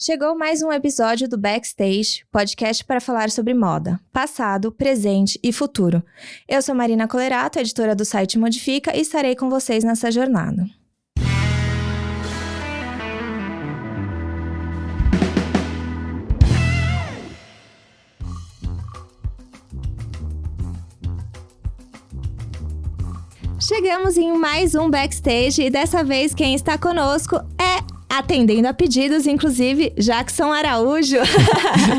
Chegou mais um episódio do Backstage, podcast para falar sobre moda, passado, presente e futuro. Eu sou Marina Colerato, editora do site Modifica, e estarei com vocês nessa jornada. Chegamos em mais um Backstage e dessa vez quem está conosco é, atendendo a pedidos, inclusive, Jackson Araújo.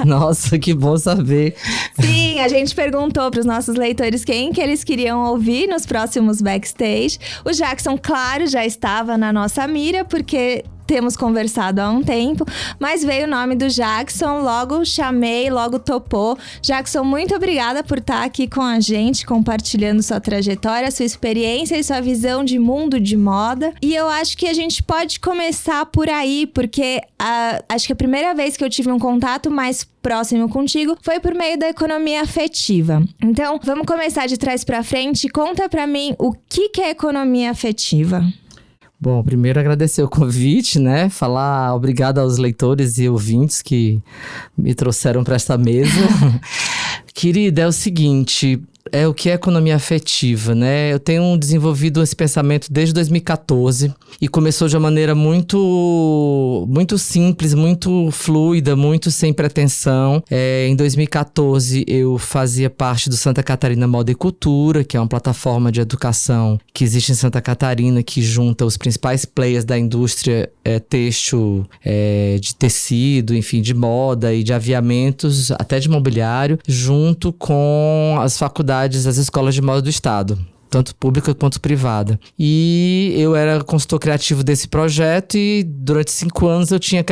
Nossa, que bom saber. Sim, a gente perguntou para os nossos leitores quem que eles queriam ouvir nos próximos Backstage. O Jackson, claro, já estava na nossa mira, porque temos conversado há um tempo, mas veio o nome do Jackson, logo chamei, logo topou. Jackson, muito obrigada por estar aqui com a gente, compartilhando sua trajetória, sua experiência e sua visão de mundo de moda. E eu acho que a gente pode começar por aí, porque acho que a primeira vez que eu tive um contato mais próximo contigo foi por meio da economia afetiva. Então, vamos começar de trás para frente. Conta para mim o que é economia afetiva. Bom, primeiro agradecer o convite, né? Falar obrigado aos leitores e ouvintes que me trouxeram para esta mesa. Querida, é o seguinte, o que é economia afetiva, né? Eu tenho desenvolvido esse pensamento desde 2014 e começou de uma maneira muito simples, muito fluida, muito sem pretensão. Em 2014 eu fazia parte do Santa Catarina Moda e Cultura, que é uma plataforma de educação que existe em Santa Catarina, que junta os principais players da indústria têxtil, de tecido, enfim, de moda e de aviamentos, até de mobiliário, junto com as faculdades, as escolas de moda do estado, tanto pública quanto privada. E eu era consultor criativo desse projeto e durante 5 anos eu tinha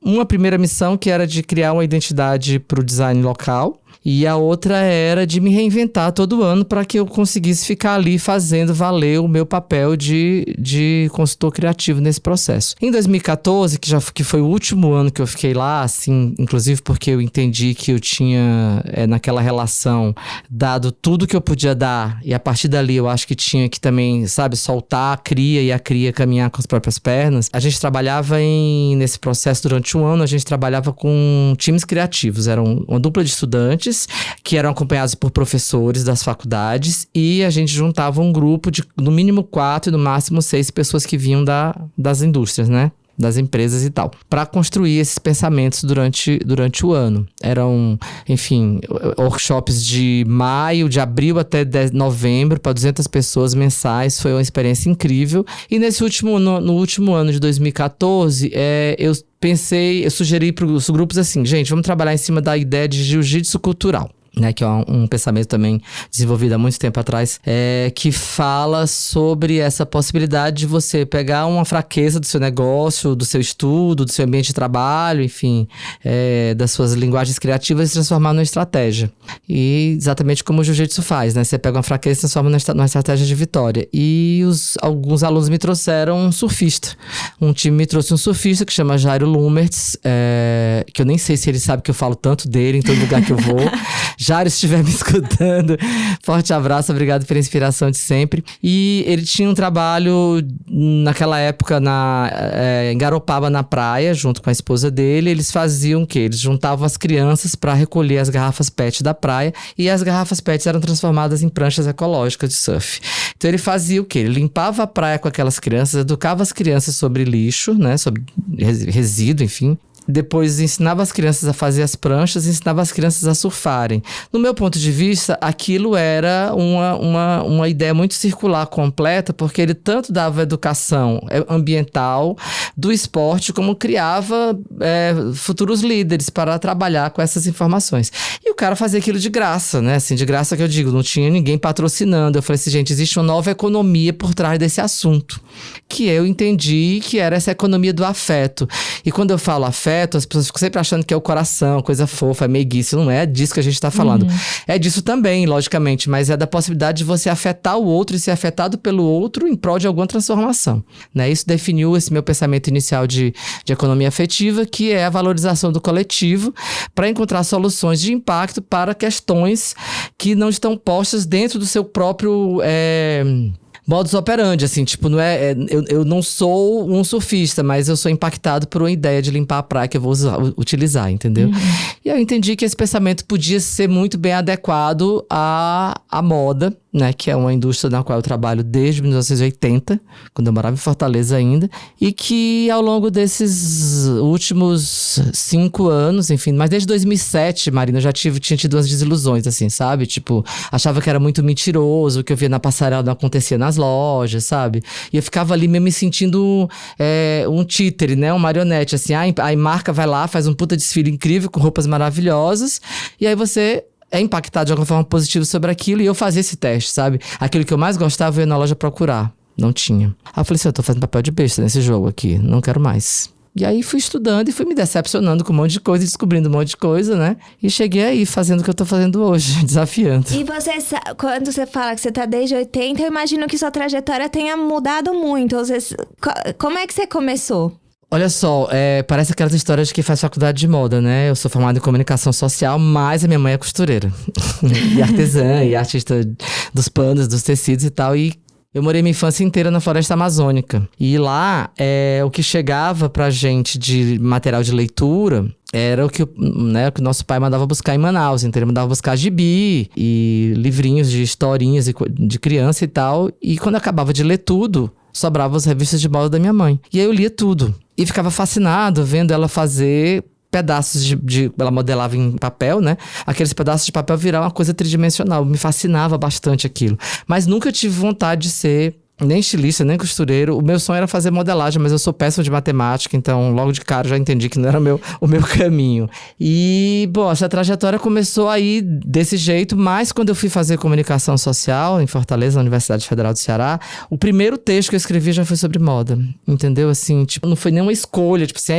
uma primeira missão que era de criar uma identidade para o design local. E a outra era de me reinventar todo ano para que eu conseguisse ficar ali fazendo valer o meu papel de consultor criativo nesse processo. Em 2014, que foi o último ano que eu fiquei lá, assim, inclusive porque eu entendi que eu tinha, naquela relação, dado tudo que eu podia dar, e a partir dali eu acho que tinha que também, soltar a cria e a cria caminhar com as próprias pernas. A gente trabalhava nesse processo durante um ano, a gente trabalhava com times criativos, era uma dupla de estudantes, que eram acompanhados por professores das faculdades, e a gente juntava um grupo de no mínimo 4 e no máximo 6 pessoas que vinham das indústrias, né? Das empresas e tal, para construir esses pensamentos durante o ano. Eram, enfim, workshops de abril até novembro, para 200 pessoas mensais. Foi uma experiência incrível. E no último ano de 2014, eu sugeri para os grupos assim, gente, vamos trabalhar em cima da ideia de jiu-jitsu cultural, né, que é um pensamento também desenvolvido há muito tempo atrás, que fala sobre essa possibilidade de você pegar uma fraqueza do seu negócio, do seu estudo, do seu ambiente de trabalho, enfim, das suas linguagens criativas e transformar numa estratégia. E exatamente como o jiu-jitsu faz, né? Você pega uma fraqueza e transforma numa estratégia de vitória. E alguns alunos me trouxeram um surfista. Um time me trouxe um surfista que chama Jairo Lumertz, que eu nem sei se ele sabe que eu falo tanto dele em todo lugar que eu vou. Jairo, se estiver me escutando, forte abraço, obrigado pela inspiração de sempre. E ele tinha um trabalho naquela época em Garopaba, na praia, junto com a esposa dele. Eles faziam o quê? Eles juntavam as crianças para recolher as garrafas PET da praia, e as garrafas PET eram transformadas em pranchas ecológicas de surf. Então ele fazia o quê? Ele limpava a praia com aquelas crianças, educava as crianças sobre lixo, né? Sobre resíduo, enfim. Depois ensinava as crianças a fazer as pranchas, ensinava as crianças a surfarem. No meu ponto de vista, aquilo era uma ideia muito circular, completa, porque ele tanto dava educação ambiental do esporte, como criava futuros líderes para trabalhar com essas informações. E o cara fazia aquilo de graça, né? Assim, de graça que eu digo, não tinha ninguém patrocinando. Eu falei assim, gente, existe uma nova economia por trás desse assunto, que eu entendi que era essa economia do afeto. E quando eu falo afeto, as pessoas ficam sempre achando que é o coração, coisa fofa, é meiguice. Não é disso que a gente tá falando. É disso também, logicamente, mas é da possibilidade de você afetar o outro e ser afetado pelo outro em prol de alguma transformação, né? Isso definiu esse meu pensamento inicial de economia afetiva, que é a valorização do coletivo para encontrar soluções de impacto para questões que não estão postas dentro do seu próprio modus operandi, assim, tipo, não eu não sou um surfista, mas eu sou impactado por uma ideia de limpar a praia que eu vou utilizar, entendeu? E eu entendi que esse pensamento podia ser muito bem adequado à moda, né? Que é uma indústria na qual eu trabalho desde 1980, quando eu morava em Fortaleza ainda. E que ao longo desses últimos 5 anos, enfim, mas desde 2007, Marina, eu tinha tido umas desilusões, assim, sabe? Tipo, achava que era muito mentiroso, o que eu via na passarela não acontecia nas lojas, sabe? E eu ficava ali mesmo me sentindo um títere, né? Um marionete, assim. A marca vai lá, faz um puta desfile incrível, com roupas maravilhosas. E aí você é impactado de alguma forma positiva sobre aquilo. E eu fazia esse teste, sabe? Aquilo que eu mais gostava, eu ia na loja procurar. Não tinha. Aí eu falei assim, eu tô fazendo papel de besta nesse jogo aqui. Não quero mais. E aí fui estudando e fui me decepcionando com um monte de coisa, descobrindo um monte de coisa, né? E cheguei aí fazendo o que eu tô fazendo hoje, desafiando. E você, quando você fala que você tá desde 80, eu imagino que sua trajetória tenha mudado muito. Como é que você começou? Olha só, parece aquelas histórias de quem faz faculdade de moda, né? Eu sou formada em comunicação social, mas a minha mãe é costureira. E artesã, e artista dos panos, dos tecidos e tal. E eu morei minha infância inteira na floresta amazônica. E lá, o que chegava pra gente de material de leitura era o que o nosso pai mandava buscar em Manaus. Então ele mandava buscar gibi e livrinhos de historinhas de criança e tal. E quando eu acabava de ler tudo, sobravam as revistas de moda da minha mãe. E aí eu lia tudo. E ficava fascinado vendo ela fazer pedaços ela modelava em papel, né? Aqueles pedaços de papel virar uma coisa tridimensional. Me fascinava bastante aquilo. Mas nunca tive vontade de ser nem estilista, nem costureiro. O meu sonho era fazer modelagem, mas eu sou péssimo de matemática, então logo de cara já entendi que não era o meu caminho. E, bom, essa trajetória começou aí desse jeito, mas quando eu fui fazer comunicação social em Fortaleza, na Universidade Federal do Ceará, o primeiro texto que eu escrevi já foi sobre moda, entendeu? Assim, tipo, não foi nenhuma escolha, tipo assim,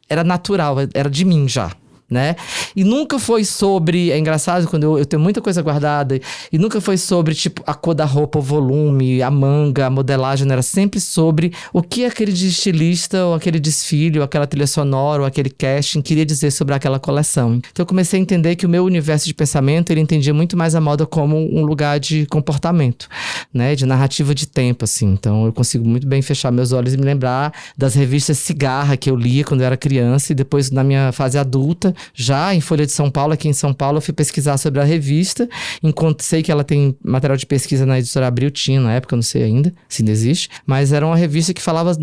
era natural, era de mim já. Né? E nunca foi sobre... É engraçado quando eu tenho muita coisa guardada. E nunca foi sobre, tipo, a cor da roupa, o volume, a manga, a modelagem. Era sempre sobre o que aquele estilista, ou aquele desfile, ou aquela trilha sonora, ou aquele casting queria dizer sobre aquela coleção. Então eu comecei a entender que o meu universo de pensamento, ele entendia muito mais a moda como um lugar de comportamento, né? De narrativa de tempo, assim. Então eu consigo muito bem fechar meus olhos e me lembrar das revistas Cigarra que eu lia quando eu era criança. E depois, na minha fase adulta, já em Folha de São Paulo, aqui em São Paulo, eu fui pesquisar sobre a revista. Enquanto sei que ela tem material de pesquisa na Editora Abril, tinha na época, eu não sei ainda se ainda existe. Mas era uma revista que falava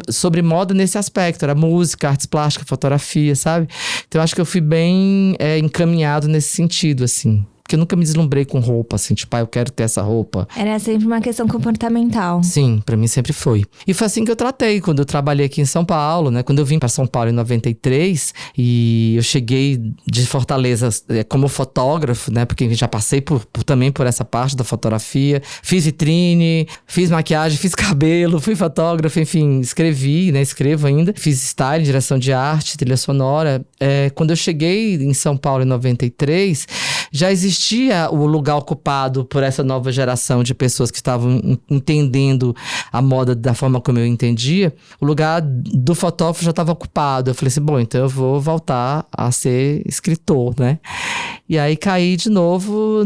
sobre moda nesse aspecto. Era música, artes plásticas, fotografia, sabe? Então eu acho que eu fui bem encaminhado nesse sentido, assim. Porque eu nunca me deslumbrei com roupa, assim, tipo, eu quero ter essa roupa. Era sempre uma questão comportamental. Sim, pra mim sempre foi. E foi assim que eu tratei, quando eu trabalhei aqui em São Paulo, né? Quando eu vim pra São Paulo em 93, e eu cheguei de Fortaleza como fotógrafo, né? Porque já passei também por essa parte da fotografia. Fiz vitrine, fiz maquiagem, fiz cabelo, fui fotógrafo, enfim, escrevi, né? Escrevo ainda. Fiz style, direção de arte, trilha sonora. Quando eu cheguei em São Paulo em 93, já existia o lugar ocupado por essa nova geração de pessoas que estavam entendendo a moda da forma como eu entendia. O lugar do fotógrafo já estava ocupado. Eu falei assim, bom, então eu vou voltar a ser escritor, né? E aí caí de novo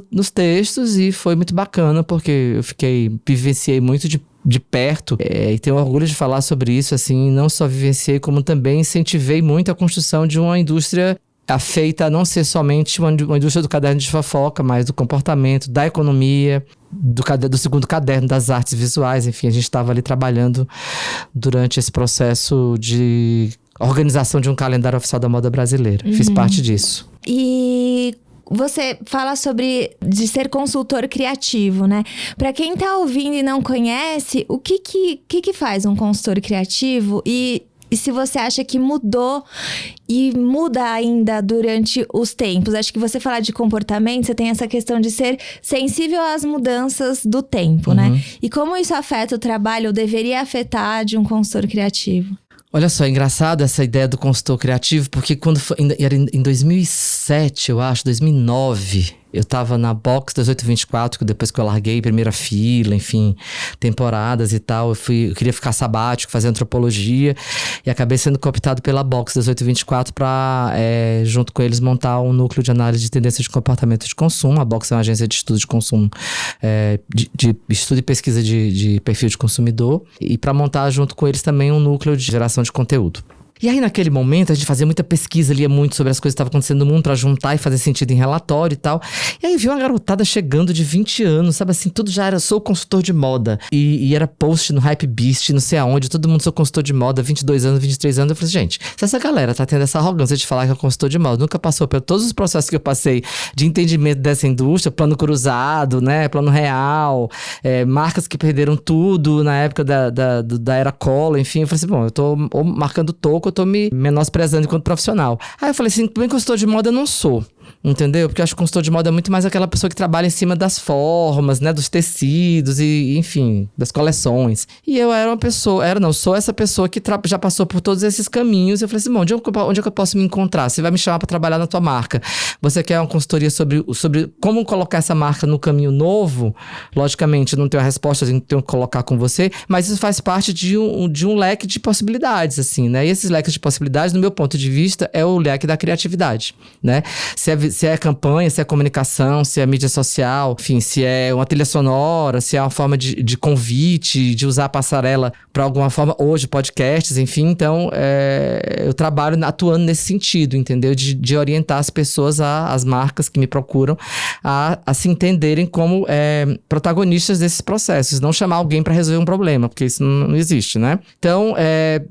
nos textos e foi muito bacana, porque eu vivenciei muito de perto, e tenho orgulho de falar sobre isso, assim, não só vivenciei, como também incentivei muito a construção de uma indústria feita a não ser somente uma indústria do caderno de fofoca, mas do comportamento, da economia, do segundo caderno, das artes visuais. Enfim, a gente estava ali trabalhando durante esse processo de organização de um calendário oficial da moda brasileira. Fiz parte disso. E você fala sobre de ser consultor criativo, né? Pra quem tá ouvindo e não conhece, o que faz um consultor criativo? E se você acha que mudou e muda ainda durante os tempos. Acho que você falar de comportamento, você tem essa questão de ser sensível às mudanças do tempo, né? E como isso afeta o trabalho, ou deveria afetar de um consultor criativo? Olha só, é engraçado essa ideia do consultor criativo, porque quando era em 2007, eu acho, 2009... Eu tava na Box 1824, que depois que eu larguei, primeira fila, enfim, temporadas e tal. Eu queria ficar sabático, fazer antropologia. E acabei sendo cooptado pela Box 1824 pra, junto com eles, montar um núcleo de análise de tendências de comportamento de consumo. A Box é uma agência de estudo de consumo, de estudo e pesquisa de perfil de consumidor. E para montar junto com eles também um núcleo de geração de conteúdo. E aí, naquele momento, a gente fazia muita pesquisa, lia muito sobre as coisas que estavam acontecendo no mundo pra juntar e fazer sentido em relatório e tal. E aí, viu uma garotada chegando de 20 anos, sabe assim, tudo já era, sou consultor de moda. E era post no Hypebeast, não sei aonde, todo mundo sou consultor de moda, 22 anos, 23 anos. Eu falei, gente, se essa galera tá tendo essa arrogância de falar que é consultor de moda, nunca passou por todos os processos que eu passei de entendimento dessa indústria, plano cruzado, né, plano real, marcas que perderam tudo na época da era Collor, enfim. Eu falei assim, bom, eu tô ou marcando toco, eu tô me menosprezando enquanto profissional. Aí eu falei assim, bem consultor de moda eu não sou. Entendeu? Porque eu acho que o consultor de moda é muito mais aquela pessoa que trabalha em cima das formas, né? Dos tecidos e enfim, das coleções. E eu era uma pessoa, sou essa pessoa que já passou por todos esses caminhos. Eu falei assim, bom, onde é que eu posso me encontrar? Você vai me chamar para trabalhar na tua marca. Você quer uma consultoria sobre como colocar essa marca no caminho novo? Logicamente, eu não tenho a resposta, eu tenho que colocar com você, mas isso faz parte de um leque de possibilidades, assim, né? E esses leques de possibilidades, no meu ponto de vista, é o leque da criatividade, né? Se é campanha, se é comunicação, se é mídia social, enfim, se é uma trilha sonora, se é uma forma de convite, de usar a passarela para alguma forma, hoje podcasts, enfim. Então, eu trabalho atuando nesse sentido, entendeu? De orientar as pessoas, as marcas que me procuram, a se entenderem como protagonistas desses processos, não chamar alguém para resolver um problema, porque isso não existe, né? Então,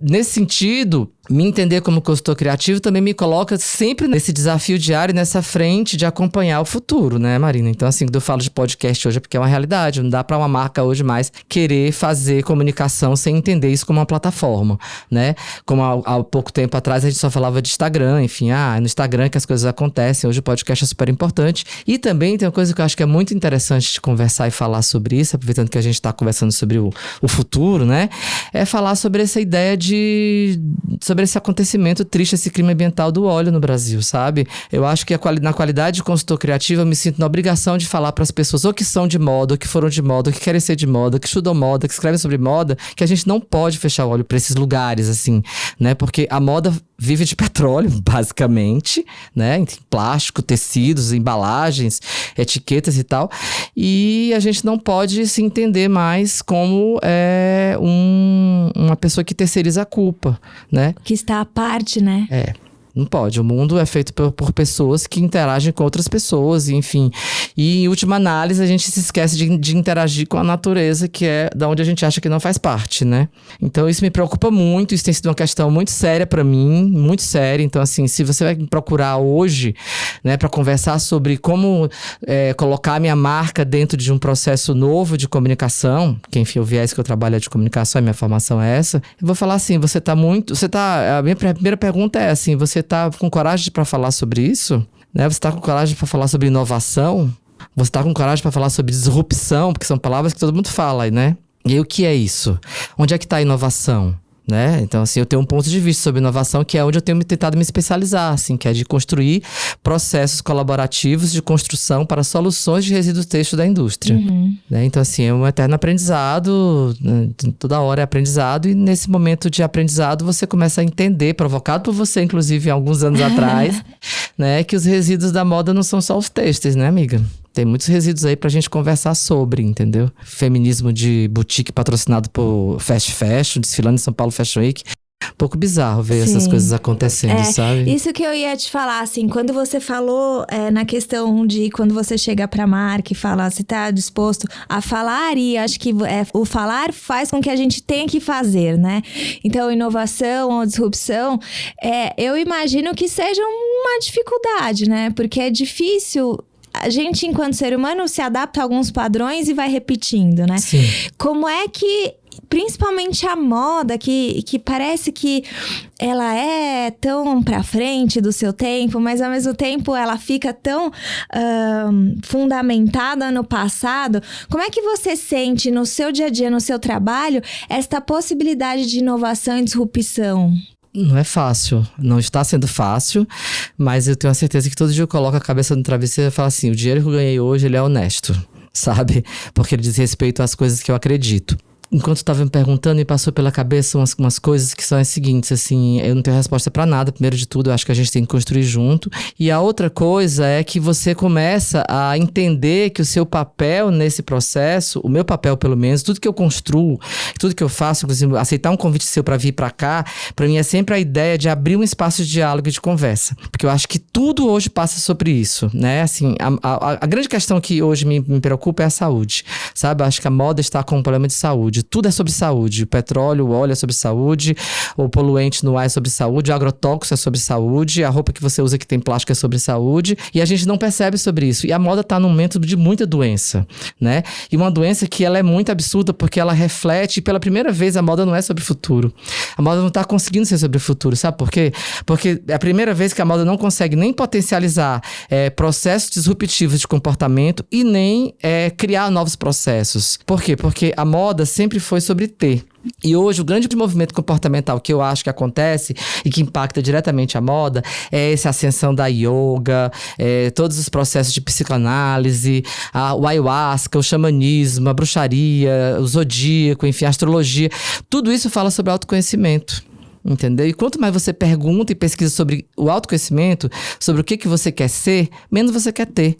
nesse sentido, me entender como consultor criativo também me coloca sempre nesse desafio diário, nessa frente de acompanhar o futuro, né, Marina? Então, assim, quando eu falo de podcast hoje é porque é uma realidade. Não dá para uma marca hoje mais querer fazer comunicação sem entender isso como uma plataforma, né? Como há pouco tempo atrás a gente só falava de Instagram, enfim, no Instagram que as coisas acontecem. Hoje o podcast é super importante. E também tem uma coisa que eu acho que é muito interessante de conversar e falar sobre isso, aproveitando que a gente está conversando sobre o futuro, né? É falar sobre essa ideia sobre esse acontecimento triste, esse crime ambiental do óleo no Brasil, sabe? Eu acho que na qualidade de consultor criativo, eu me sinto na obrigação de falar para as pessoas, ou que são de moda, ou que foram de moda, ou que querem ser de moda, que estudam moda, que escrevem sobre moda, que a gente não pode fechar o olho para esses lugares, assim, né? Porque a moda vive de petróleo, basicamente, né? Plástico, tecidos, embalagens, etiquetas e tal. E a gente não pode se entender mais como uma pessoa que terceiriza a culpa, né? Que está à parte, né? Não pode. O mundo é feito por pessoas que interagem com outras pessoas, enfim. E, em última análise, a gente se esquece de interagir com a natureza, que é da onde a gente acha que não faz parte, né? Então, isso me preocupa muito. Isso tem sido uma questão muito séria para mim, muito séria. Então, assim, se você vai me procurar hoje, né, para conversar sobre como colocar a minha marca dentro de um processo novo de comunicação, que, enfim, o viés que eu trabalho é de comunicação, a minha formação é essa, eu vou falar assim, a minha primeira pergunta é assim, você tá com coragem para falar sobre isso? Né? Você tá com coragem para falar sobre inovação? Você tá com coragem para falar sobre disrupção? Porque são palavras que todo mundo fala, né? E aí, o que é isso? Onde é que tá a inovação? Né? Então, assim, eu tenho um ponto de vista sobre inovação que é onde eu tenho tentado me especializar, assim, que é de construir processos colaborativos de construção para soluções de resíduos têxteis da indústria. Né? Então, assim, é um eterno aprendizado, né? Toda hora é aprendizado, e nesse momento de aprendizado você começa a entender, provocado por você, inclusive, há alguns anos atrás, né, que os resíduos da moda não são só os têxteis, né, amiga? Tem muitos resíduos aí pra gente conversar sobre, entendeu? Feminismo de boutique patrocinado por fast fashion, desfilando em São Paulo Fashion Week. Um pouco bizarro ver essas coisas acontecendo, sabe? Isso que eu ia te falar, assim, quando você falou na questão de quando você chega pra marca e fala, você tá disposto a falar, e acho que o falar faz com que a gente tenha que fazer, né? Então, inovação ou disrupção, eu imagino que seja uma dificuldade, né? Porque é difícil. A gente, enquanto ser humano, se adapta a alguns padrões e vai repetindo, né? Sim. Como é que, principalmente a moda, que parece que ela é tão pra frente do seu tempo, mas ao mesmo tempo ela fica tão fundamentada no passado. Como é que você sente no seu dia a dia, no seu trabalho, esta possibilidade de inovação e disrupção? Não é fácil, não está sendo fácil, mas eu tenho a certeza que todo dia eu coloco a cabeça no travesseiro e falo assim, o dinheiro que eu ganhei hoje, ele é honesto, sabe? Porque ele diz respeito às coisas que eu acredito. Enquanto estava me perguntando, me passou pela cabeça umas coisas que são as seguintes, assim, eu não tenho resposta para nada, primeiro de tudo, eu acho que a gente tem que construir junto. E a outra coisa é que você começa a entender que o seu papel nesse processo, o meu papel pelo menos, tudo que eu construo, tudo que eu faço, inclusive aceitar um convite seu para vir para cá, para mim é sempre a ideia de abrir um espaço de diálogo e de conversa. Porque eu acho que tudo hoje passa sobre isso, né? Assim, a grande questão que hoje me preocupa é a saúde, sabe? Eu acho que a moda está com um problema de saúde. Tudo é sobre saúde. O petróleo, o óleo é sobre saúde, o poluente no ar é sobre saúde, o agrotóxico é sobre saúde, a roupa que você usa que tem plástico é sobre saúde, e a gente não percebe sobre isso. E a moda está num momento de muita doença, né? E uma doença que ela é muito absurda porque ela reflete, e pela primeira vez a moda não é sobre o futuro. A moda não está conseguindo ser sobre o futuro, sabe por quê? Porque é a primeira vez que a moda não consegue nem potencializar processos disruptivos de comportamento e nem criar novos processos. Por quê? Porque a moda sempre foi sobre ter. E hoje o grande movimento comportamental que eu acho que acontece e que impacta diretamente a moda é essa ascensão da yoga, todos os processos de psicanálise, o ayahuasca, o xamanismo, a bruxaria, o zodíaco, enfim, a astrologia. Tudo isso fala sobre autoconhecimento. Entendeu? E quanto mais você pergunta e pesquisa sobre o autoconhecimento, sobre o que você quer ser, menos você quer ter.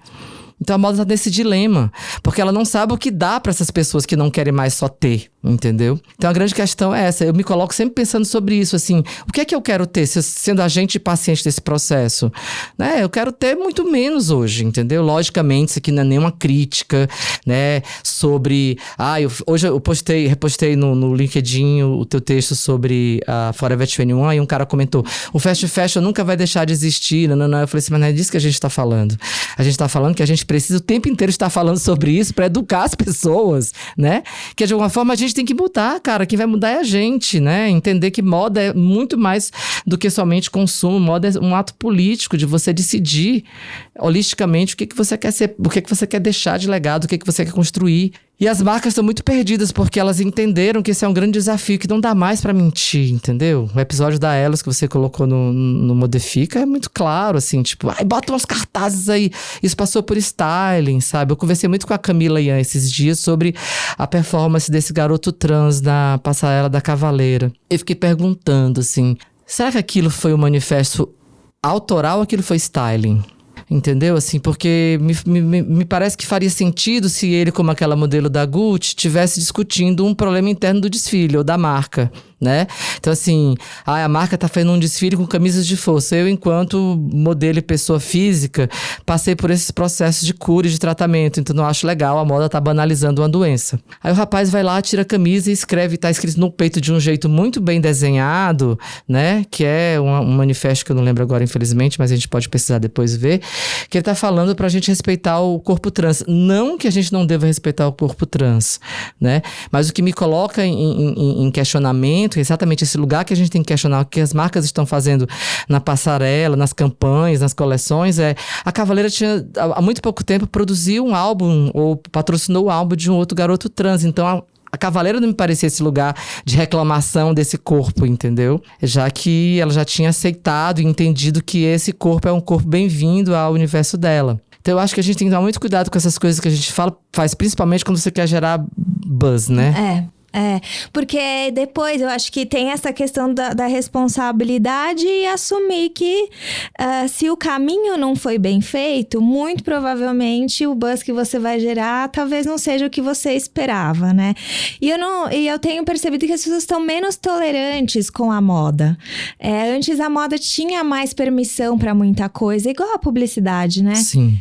Então a moda está nesse dilema, porque ela não sabe o que dá para essas pessoas que não querem mais só ter, entendeu? Então a grande questão é essa, eu me coloco sempre pensando sobre isso, assim, o que é que eu quero ter, sendo agente e paciente desse processo? Né? Eu quero ter muito menos hoje, entendeu? Logicamente, isso aqui não é nenhuma crítica, né, sobre... hoje eu repostei no LinkedIn o teu texto sobre a Forever 21 e um cara comentou, o fast fashion nunca vai deixar de existir, não. Eu falei assim, mas não é disso que a gente está falando. A gente está falando que a gente precisa o tempo inteiro estar falando sobre isso para educar as pessoas, né? Que de alguma forma a gente tem que mudar, cara. Quem vai mudar é a gente, né? Entender que moda é muito mais do que somente consumo. Moda é um ato político de você decidir holisticamente o que você quer ser, o que você quer deixar de legado, o que você quer construir. E as marcas estão muito perdidas porque elas entenderam que esse é um grande desafio, que não dá mais pra mentir, entendeu? O episódio da Elos que você colocou no Modifica é muito claro, assim, tipo, bota umas cartazes aí. Isso passou por styling, sabe? Eu conversei muito com a Camila Ian esses dias sobre a performance desse garoto trans na passarela da Cavaleira. Eu fiquei perguntando, assim, será que aquilo foi um manifesto autoral ou aquilo foi styling? Entendeu? Assim, porque me parece que faria sentido se ele, como aquela modelo da Gucci, estivesse discutindo um problema interno do desfile ou da marca, né? Então, assim, a marca tá fazendo um desfile com camisas de força. Eu, enquanto modelo e pessoa física, passei por esses processos de cura e de tratamento. Então, não acho legal a moda tá banalizando uma doença. Aí o rapaz vai lá, tira a camisa e escreve, tá escrito no peito de um jeito muito bem desenhado, né? Que é um manifesto que eu não lembro agora, infelizmente, mas a gente pode pesquisar depois e ver. Que ele tá falando pra gente respeitar o corpo trans. Não que a gente não deva respeitar o corpo trans, né? Mas o que me coloca em questionamento, exatamente esse lugar que a gente tem que questionar, o que as marcas estão fazendo na passarela, nas campanhas, nas coleções, a Cavaleira tinha, há muito pouco tempo, produziu um álbum, ou patrocinou o álbum de um outro garoto trans. Então, a Cavaleira não me parecia esse lugar de reclamação desse corpo, entendeu? Já que ela já tinha aceitado e entendido que esse corpo é um corpo bem-vindo ao universo dela. Então eu acho que a gente tem que tomar muito cuidado com essas coisas que a gente faz principalmente quando você quer gerar buzz, né? Porque depois eu acho que tem essa questão da responsabilidade e assumir que se o caminho não foi bem feito, muito provavelmente o buzz que você vai gerar talvez não seja o que você esperava, né? E eu tenho percebido que as pessoas estão menos tolerantes com a moda. Antes a moda tinha mais permissão para muita coisa, igual a publicidade, né? Sim.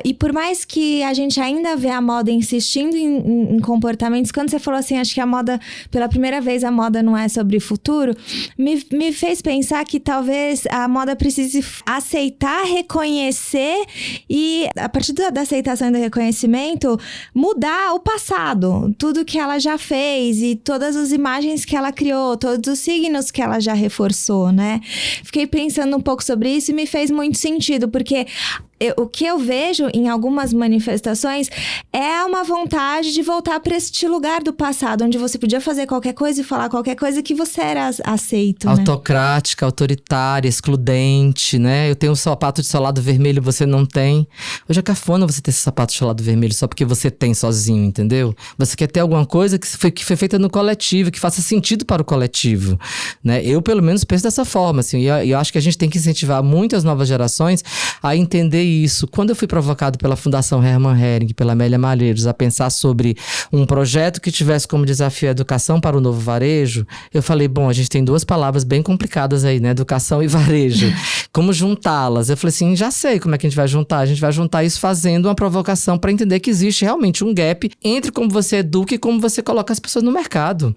E por mais que a gente ainda vê a moda insistindo em comportamentos, quando você falou assim, acho que a moda, pela primeira vez, a moda não é sobre futuro, me fez pensar que talvez a moda precise aceitar, reconhecer e, a partir da aceitação e do reconhecimento, mudar o passado. Tudo que ela já fez e todas as imagens que ela criou, todos os signos que ela já reforçou, né? Fiquei pensando um pouco sobre isso e me fez muito sentido, porque o que eu vejo em algumas manifestações é uma vontade de voltar para este lugar do passado, onde você podia fazer qualquer coisa e falar qualquer coisa que você era aceito, né? Autocrática, autoritária, excludente, né? Eu tenho um sapato de solado vermelho, você não tem. Hoje é cafona você ter esse sapato de solado vermelho só porque você tem sozinho, entendeu? Você quer ter alguma coisa que foi feita no coletivo, que faça sentido para o coletivo, né? Eu, pelo menos, penso dessa forma, assim. E eu acho que a gente tem que incentivar muitas novas gerações a entender isso. Quando eu fui provocado pela Fundação Hermann Hering, pela Amélia Malheiros, a pensar sobre um projeto que tivesse como desafio a educação para o novo varejo, eu falei, bom, a gente tem duas palavras bem complicadas aí, né? Educação e varejo. Como juntá-las? Eu falei assim, já sei como é que a gente vai juntar. A gente vai juntar isso fazendo uma provocação para entender que existe realmente um gap entre como você educa e como você coloca as pessoas no mercado,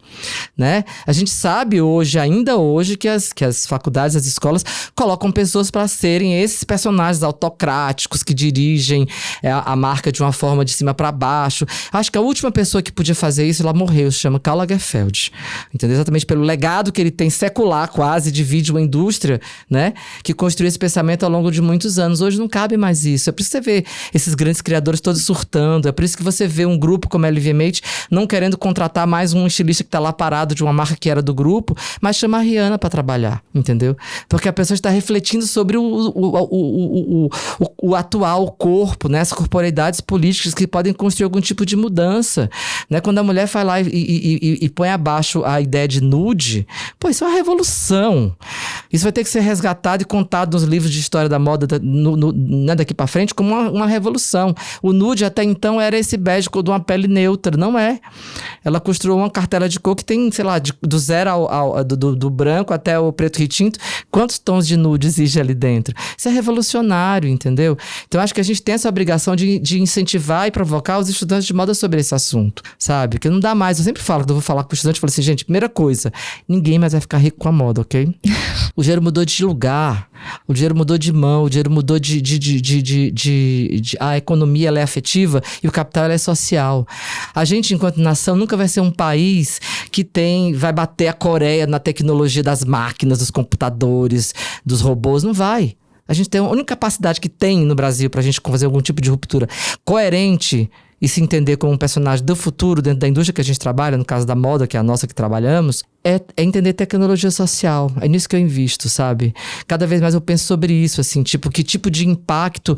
né? A gente sabe hoje, ainda hoje, que as faculdades, as escolas colocam pessoas para serem esses personagens autocráticos que dirigem a marca de uma forma de cima para baixo. Acho que a última pessoa que podia fazer isso, ela morreu, se chama Karl Lagerfeld. Entendeu? Exatamente pelo legado que ele tem secular, quase, divide uma indústria, né? Que construiu esse pensamento ao longo de muitos anos. Hoje não cabe mais isso. É por isso que você vê esses grandes criadores todos surtando. É por isso que você vê um grupo como a LVMH não querendo contratar mais um estilista que tá lá parado de uma marca que era do grupo, mas chama a Rihanna para trabalhar, entendeu? Porque a pessoa está refletindo sobre o atual corpo, né? As corporeidades políticas que podem construir algum tipo de mudança, né? Quando a mulher vai lá e põe abaixo a ideia de nude, pô, isso é uma revolução. Isso vai ter que ser resgatado e contado nos livros de história da moda né, daqui para frente como uma revolução. O nude até então era esse bege de uma pele neutra, não é? Ela construiu uma cartela de cor que tem, sei lá, do zero do branco até o preto retinto. Quantos tons de nude existe ali dentro? Isso é revolucionário, entendeu? Então acho que a gente tem essa obrigação de incentivar e provocar os estudantes de moda sobre esse assunto, sabe? Que não dá mais. Eu sempre falo, quando eu vou falar com o estudante, eu falo assim, gente, primeira coisa, ninguém mais vai ficar rico com a moda, ok? O dinheiro mudou de lugar, o dinheiro mudou de mão, o dinheiro mudou a economia ela é afetiva e o capital ela é social. A gente, enquanto nação, nunca vai ser um país que vai bater a Coreia na tecnologia das máquinas, dos computadores, dos robôs, não vai. A gente tem a única capacidade que tem no Brasil pra gente fazer algum tipo de ruptura coerente e se entender como um personagem do futuro dentro da indústria que a gente trabalha, no caso da moda, que é a nossa que trabalhamos, é entender tecnologia social. É nisso que eu invisto, sabe? Cada vez mais eu penso sobre isso, assim, tipo, que tipo de impacto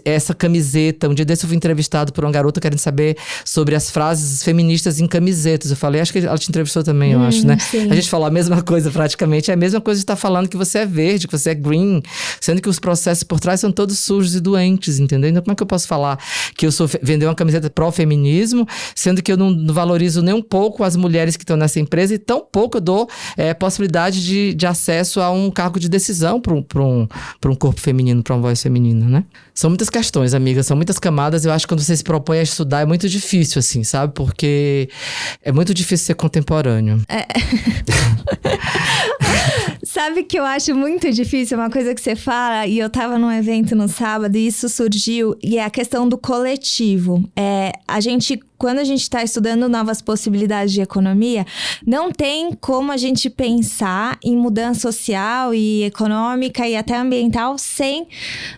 essa camiseta. Um dia desse eu fui entrevistado por uma garota querendo saber sobre as frases feministas em camisetas. Eu falei, acho que ela te entrevistou também, eu acho, né? Sim. A gente falou a mesma coisa praticamente. É a mesma coisa de estar falando que você é verde, que você é green, sendo que os processos por trás são todos sujos e doentes, entendeu? Então como é que eu posso falar que eu vender uma camiseta pró-feminismo, sendo que eu não valorizo nem um pouco as mulheres que estão nessa empresa e tão pouco eu dou possibilidade de acesso a um cargo de decisão para um corpo feminino, para uma voz feminina, né? São muitas questões, amiga, são muitas camadas. Eu acho que quando você se propõe a estudar é muito difícil, assim, sabe? Porque é muito difícil ser contemporâneo. Sabe que eu acho muito difícil, uma coisa que você fala, e eu tava num evento no sábado e isso surgiu, e é a questão do coletivo. Quando a gente está estudando novas possibilidades de economia, não tem como a gente pensar em mudança social e econômica e até ambiental sem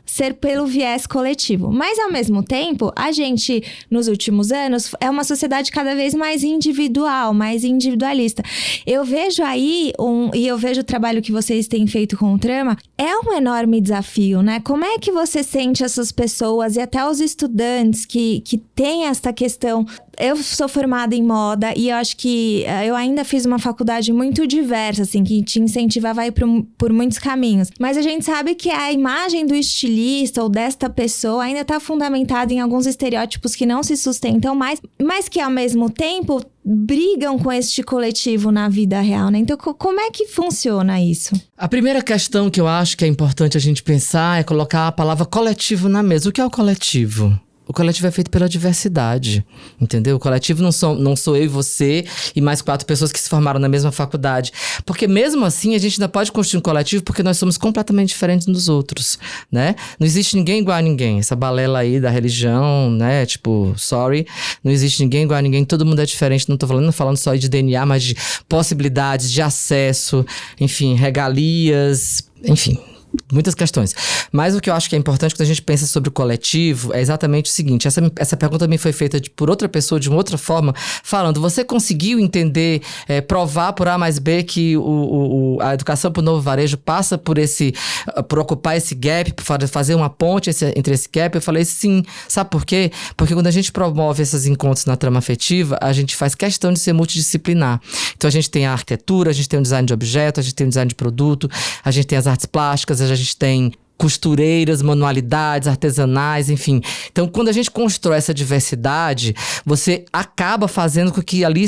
ser pelo viés coletivo. Mas, ao mesmo tempo, a gente, nos últimos anos, é uma sociedade cada vez mais individual, mais individualista. Eu vejo aí, e eu vejo o trabalho que vocês têm feito com o Trama, é um enorme desafio, né? Como é que você sente essas pessoas e até os estudantes que têm essa questão? Eu sou formada em moda e eu acho que eu ainda fiz uma faculdade muito diversa, assim, que te incentivava a ir por muitos caminhos. Mas a gente sabe que a imagem do estilista ou desta pessoa ainda está fundamentada em alguns estereótipos que não se sustentam mais, mas que ao mesmo tempo brigam com este coletivo na vida real, né? Então, como é que funciona isso? A primeira questão que eu acho que é importante a gente pensar é colocar a palavra coletivo na mesa. O que é o coletivo? O coletivo é feito pela diversidade, entendeu? O coletivo não sou eu e você e mais 4 pessoas que se formaram na mesma faculdade. Porque mesmo assim, a gente ainda pode construir um coletivo porque nós somos completamente diferentes uns dos outros, né? Não existe ninguém igual a ninguém. Essa balela aí da religião, né? Tipo, sorry. Não existe ninguém igual a ninguém. Todo mundo é diferente. Não tô falando só de DNA, mas de possibilidades, de acesso, enfim, regalias, enfim. muitas questões. Mas o que eu acho que é importante quando a gente pensa sobre o coletivo é exatamente o seguinte, essa pergunta me foi feita por outra pessoa, de uma outra forma, falando, você conseguiu entender, provar por A mais B que a educação para o novo varejo passa por ocupar esse gap, por fazer uma ponte entre esse gap? Eu falei sim. Sabe por quê? Porque quando a gente promove esses encontros na trama afetiva, a gente faz questão de ser multidisciplinar. Então a gente tem a arquitetura, a gente tem o design de objeto, a gente tem o design de produto, a gente tem as artes plásticas, a gente tem costureiras, manualidades, artesanais, enfim. Então, quando a gente constrói essa diversidade, você acaba fazendo com que ali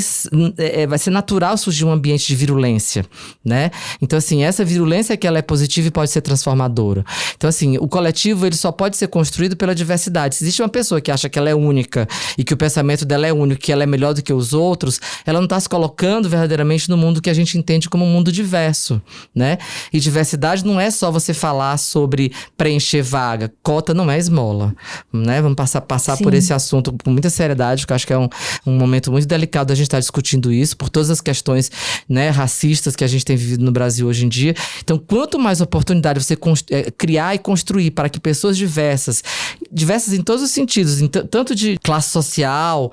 vai ser natural surgir um ambiente de virulência, né? Então, assim, essa virulência que ela é positiva e pode ser transformadora. Então, assim, o coletivo, ele só pode ser construído pela diversidade. Se existe uma pessoa que acha que ela é única e que o pensamento dela é único, que ela é melhor do que os outros, ela não está se colocando verdadeiramente no mundo que a gente entende como um mundo diverso, né? E diversidade não é só você falar sobre preencher vaga. Cota não é esmola, né? Vamos passar por esse assunto com muita seriedade, porque eu acho que é um momento muito delicado a gente estar discutindo isso, por todas as questões, né, racistas que a gente tem vivido no Brasil hoje em dia. Então, quanto mais oportunidade você criar e construir para que pessoas diversas em todos os sentidos, tanto de classe social,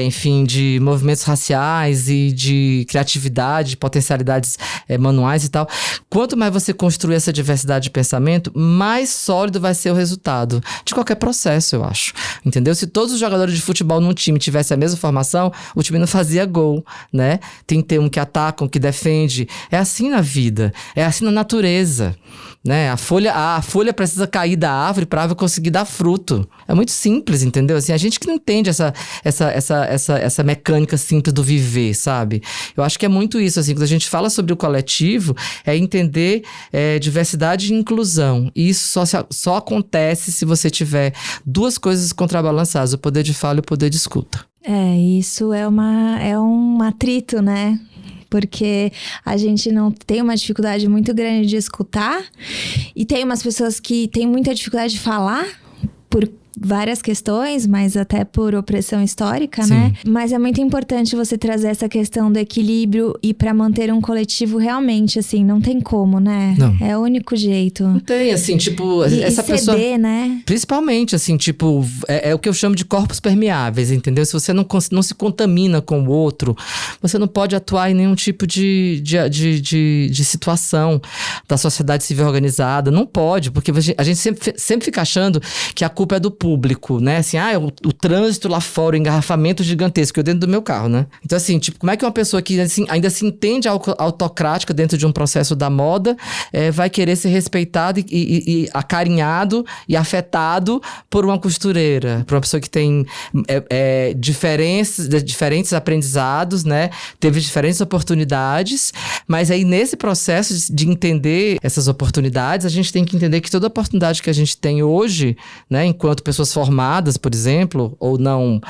enfim, de movimentos raciais e de criatividade, de potencialidades manuais e tal, quanto mais você construir essa diversidade de pensamento, mais sólido vai ser o resultado de qualquer processo, eu acho. Entendeu? Se todos os jogadores de futebol num time tivessem a mesma formação, o time não fazia gol, né? Tem que ter um que ataca, um que defende. É assim na vida. É assim na natureza, né? A folha precisa cair da árvore para a árvore conseguir dar fruto. É muito simples, entendeu? Assim, a gente que não entende essa mecânica simples do viver, sabe? Eu acho que é muito isso, assim, quando a gente fala sobre o coletivo, é entender diversidade e inclusão. E isso só acontece se você tiver duas coisas contrabalançadas, o poder de fala e o poder de escuta. Isso é um atrito, né? Porque a gente não tem uma dificuldade muito grande de escutar e tem umas pessoas que têm muita dificuldade de falar por várias questões, mas até por opressão histórica, Sim. né? Mas é muito importante você trazer essa questão do equilíbrio e para manter um coletivo realmente, assim, não tem como, né? Não. É o único jeito. Não tem, assim, tipo, essa e pessoa... ceder, né? Principalmente, assim, tipo, é o que eu chamo de corpos permeáveis, entendeu? Se você não se contamina com o outro, você não pode atuar em nenhum tipo de situação da sociedade civil organizada. Não pode, porque a gente sempre fica achando que a culpa é do público, né? Assim, o trânsito lá fora, o engarrafamento gigantesco, eu dentro do meu carro, né? Então, assim, tipo, como é que uma pessoa que assim, ainda se entende autocrática dentro de um processo da moda vai querer ser respeitado e acarinhado e afetado por uma costureira, por uma pessoa que tem diferentes aprendizados, né? Teve diferentes oportunidades, mas aí nesse processo de entender essas oportunidades, a gente tem que entender que toda oportunidade que a gente tem hoje, né? Enquanto pessoas formadas, por exemplo, ou não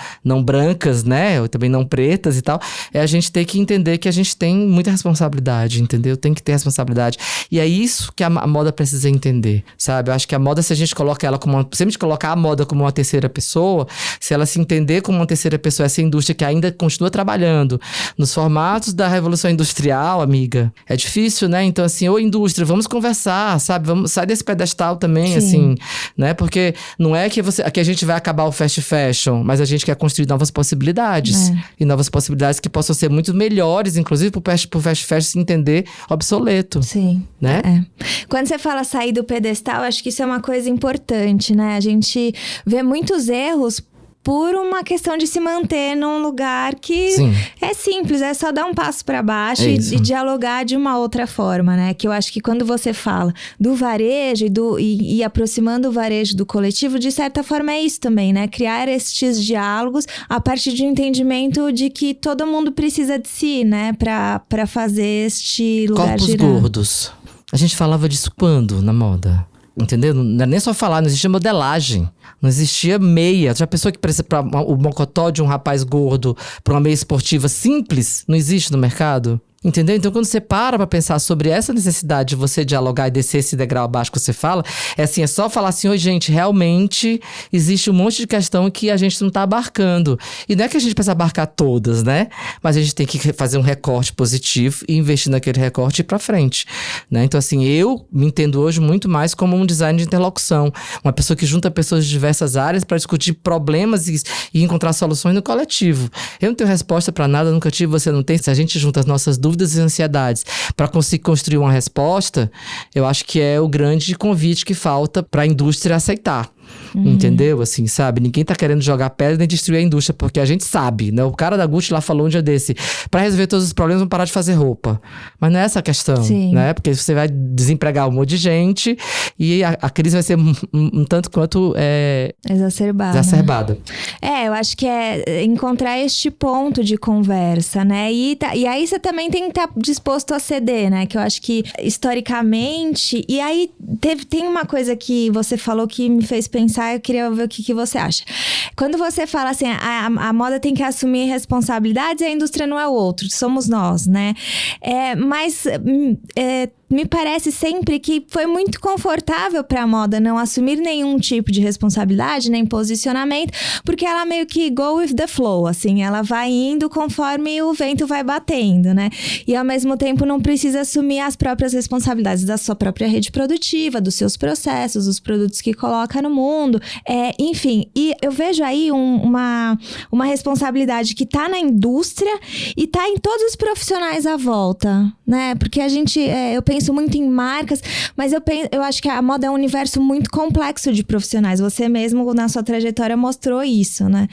brancas, né? Ou também não pretas e tal, a gente tem que entender que a gente tem muita responsabilidade, entendeu? Tem que ter responsabilidade. E é isso que a moda precisa entender, sabe? Eu acho que a moda, se a gente coloca ela como se a gente colocar a moda como uma terceira pessoa, se ela se entender como uma terceira pessoa, essa indústria que ainda continua trabalhando nos formatos da Revolução Industrial, amiga, é difícil, né? Então, assim, ô indústria, vamos conversar, sabe? Vamos sair desse pedestal também, Sim. assim, né? Porque não é que a gente vai acabar o fast fashion, mas a gente quer construir novas possibilidades. E novas possibilidades que possam ser muito melhores, inclusive pro fast fashion se entender obsoleto. Sim. Né? Quando você fala sair do pedestal, acho que isso é uma coisa importante, né? A gente vê muitos erros por uma questão de se manter num lugar que Sim. é simples, é só dar um passo para baixo e dialogar de uma outra forma, né? Que eu acho que quando você fala do varejo e aproximando o varejo do coletivo, de certa forma é isso também, né? Criar estes diálogos a partir de um entendimento de que todo mundo precisa de si, né? Para fazer este lugar Corpos girar. gordos. A gente falava disso quando na moda? Entendeu? Não era nem só falar, não existia modelagem. Não existia meia. Já pensou que para o mocotó de um rapaz gordo, para uma meia esportiva simples, não existe no mercado? Entendeu? Então, quando você para pra pensar sobre essa necessidade de você dialogar e descer esse degrau abaixo que você fala, é só falar assim, oi, gente, realmente existe um monte de questão que a gente não tá abarcando. E não é que a gente precisa abarcar todas, né? Mas a gente tem que fazer um recorte positivo e investir naquele recorte e ir pra frente, né? Então, assim, eu me entendo hoje muito mais como um design de interlocução. Uma pessoa que junta pessoas de diversas áreas para discutir problemas e encontrar soluções no coletivo. Eu não tenho resposta pra nada, nunca tive, você não tem. Se a gente junta as nossas dúvidas e ansiedades para conseguir construir uma resposta, eu acho que é o grande convite que falta para a indústria aceitar. Entendeu? Assim, sabe? Ninguém tá querendo jogar pedra nem destruir a indústria, porque a gente sabe, né? O cara da Gucci lá falou um dia desse, pra resolver todos os problemas, vamos parar de fazer roupa. Mas não é essa a questão, né? Porque você vai desempregar um monte de gente e a crise vai ser um tanto quanto exacerbada. Eu acho que é encontrar este ponto de conversa, né? E aí você também tem que estar disposto a ceder, né? Que eu acho que, historicamente... E aí, tem uma coisa que você falou que me fez pensar, eu queria ver o que você acha. Quando você fala assim, a moda tem que assumir responsabilidades e a indústria não é o outro, somos nós, né? Mas me parece sempre que foi muito confortável para a moda não assumir nenhum tipo de responsabilidade, nem posicionamento, porque ela meio que go with the flow, assim, ela vai indo conforme o vento vai batendo, né? E ao mesmo tempo não precisa assumir as próprias responsabilidades da sua própria rede produtiva, dos seus processos, dos produtos que coloca no mundo, enfim. E eu vejo aí uma responsabilidade que tá na indústria e tá em todos os profissionais à volta, né? Porque eu penso muito em marcas, mas eu acho que a moda é um universo muito complexo de profissionais. Você mesmo, na sua trajetória, mostrou isso, né?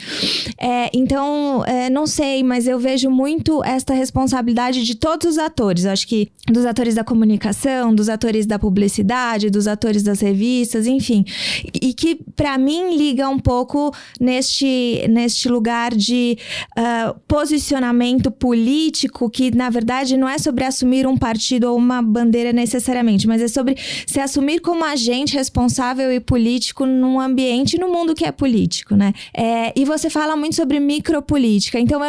Então, não sei, mas eu vejo muito esta responsabilidade de todos os atores. Eu acho que dos atores da comunicação, dos atores da publicidade, dos atores das revistas, enfim. E que, pra mim, liga um pouco neste lugar de posicionamento político, que, na verdade, não é sobre assumir um partido ou uma bandeira necessariamente, mas é sobre se assumir como agente responsável e político num ambiente, no mundo que é político, né? E você fala muito sobre micropolítica, então